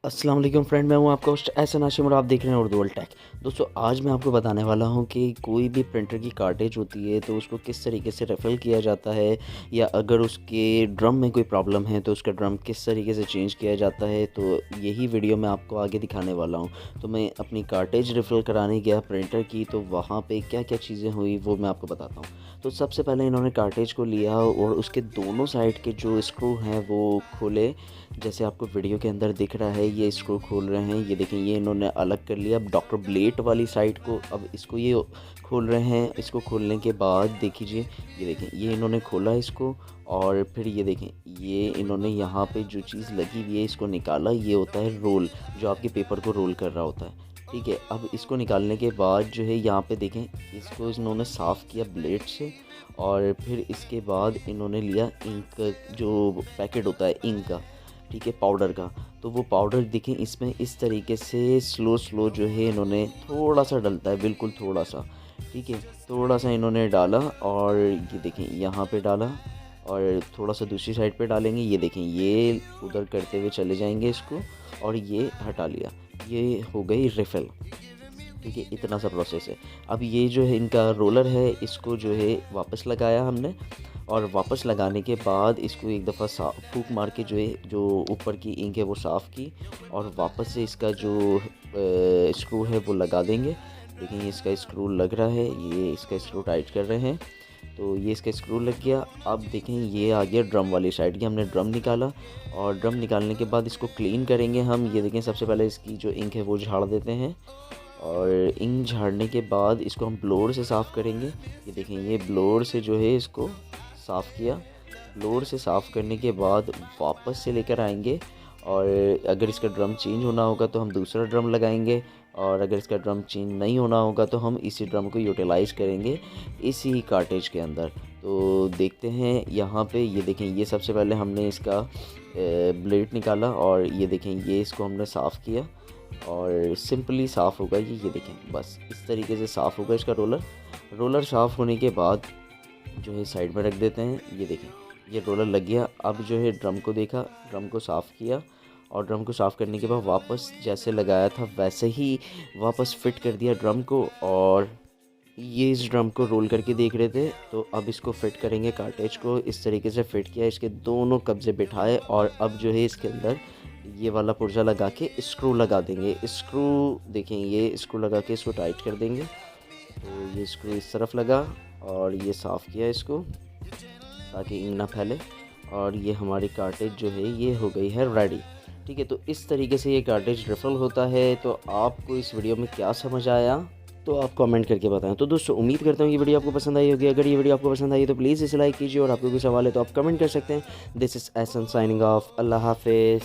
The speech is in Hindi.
अस्सलाम वालेकुम फ्रेंड, मैं हूं आपका होस्ट एहसन हाशिम और आप देख रहे हैं उर्दू वर्ल्ड टेक। दोस्तों, आज मैं आपको बताने वाला हूं कि कोई भी प्रिंटर की कार्टेज होती है तो उसको किस तरीके से रिफ़िल किया जाता है, या अगर उसके ड्रम में कोई प्रॉब्लम है तो उसका ड्रम किस तरीके से चेंज किया जाता है। तो यही वीडियो मैं आपको आगे दिखाने वाला हूं। तो मैं अपनी कार्टेज रिफ़िल कराने गया प्रिंटर की, तो वहाँ पर क्या क्या चीज़ें हुई वो मैं आपको बताता हूँ। तो सबसे पहले इन्होंने कार्टेज को लिया और उसके दोनों साइड के जो स्क्रू हैं वो खोले। जैसे आपको वीडियो के अंदर दिख रहा है, ये स्क्रू खोल रहे हैं, ये देखें, ये इन्होंने अलग कर लिया। अब डॉक्टर ब्लेड वाली साइड को अब इसको ये खोल रहे हैं। इसको खोलने के बाद देखिए, ये देखें, ये इन्होंने खोला इसको, और फिर ये देखें, ये इन्होंने यहाँ पे जो चीज़ लगी हुई है इसको निकाला। ये होता है रोल, जो आपके पेपर को रोल कर रहा होता है। ठीक है, अब इसको निकालने के बाद जो है यहाँ पे देखें, इसको इन्होंने साफ़ किया ब्लेड से, और फिर इसके बाद इन्होंने लिया इंक, जो पैकेट होता है इंक का, ठीक है, पाउडर का। तो वो पाउडर देखें इसमें इस तरीके से स्लो स्लो जो है इन्होंने थोड़ा सा डलता है, बिल्कुल थोड़ा सा, ठीक है, थोड़ा सा इन्होंने डाला। और ये देखें यहाँ पे डाला, और थोड़ा सा दूसरी साइड पे डालेंगे। ये देखें, ये उधर करते हुए चले जाएंगे इसको, और ये हटा लिया। ये हो गई रिफ़िल। ठीक है, इतना सा प्रोसेस है। अब ये जो है इनका रोलर है, इसको जो है वापस लगाया हमने, और वापस लगाने के बाद इसको एक दफ़ा फूंक मार के जो है, जो ऊपर की इंक है वो साफ़ की, और वापस से इसका जो स्क्रू है वो लगा देंगे। लेकिन इसका स्क्रू लग रहा है, ये इसका स्क्रू टाइट कर रहे हैं, तो ये इसका स्क्रू लग गया। अब देखें, ये आ गया ड्रम वाली साइड की। हमने ड्रम निकाला, और ड्रम निकालने के बाद इसको क्लीन करेंगे हम। ये देखें, सबसे पहले इसकी जो इंक है वो झाड़ देते हैं, और इंक झाड़ने के बाद इसको हम ब्लोअर से साफ़ करेंगे। ये देखें, ये ब्लोअर से जो है इसको साफ़ किया। ब्लोअर से साफ़ करने के बाद वापस से लेकर आएंगे, और अगर इसका ड्रम चेंज होना होगा तो हम दूसरा ड्रम लगाएंगे, और अगर इसका ड्रम चेंज नहीं होना होगा तो हम इसी ड्रम को यूटिलाइज़ करेंगे इसी कार्टेज के अंदर। तो देखते हैं यहाँ पे, ये देखें, ये सबसे पहले हमने इसका ब्लेड निकाला, और ये देखें, ये इसको हमने साफ़ किया, और सिंपली साफ़ होगा ये देखें, बस इस तरीके से साफ़ होगा इसका रोलर। रोलर साफ़ होने के बाद जो है साइड में रख देते हैं। ये देखें, ये रोलर लग गया। अब जो है ड्रम को देखा, ड्रम को साफ़ किया, और ड्रम को साफ़ करने के बाद वापस जैसे लगाया था वैसे ही वापस फिट कर दिया ड्रम को। और ये इस ड्रम को रोल करके देख रहे थे, तो अब इसको फिट करेंगे। कार्टेज को इस तरीके से फिट किया, इसके दोनों कब्जे बिठाए, और अब जो है इसके अंदर ये वाला पुर्जा लगा के स्क्रू लगा देंगे। स्क्रू देखें, ये स्क्रू लगा के इसको टाइट कर देंगे। तो ये स्क्रू इस तरफ लगा, और ये साफ़ किया इसको ताकि इंक ना फैले, और ये हमारी कार्टेज जो है ये हो गई है रेडी। ठीक है, तो इस तरीके से ये कार्टेज रिफ़िल होता है। तो आपको इस वीडियो में क्या समझ आया, तो आप कमेंट करके बताएं। तो दोस्तों, उम्मीद करता हूँ ये वीडियो आपको पसंद आई होगी। अगर ये वीडियो आपको पसंद आई तो प्लीज़ इसे लाइक कीजिए, और आपको कोई सवाल है तो आप कमेंट कर सकते हैं। This is Ehsan signing off. अल्लाह हाफिज़।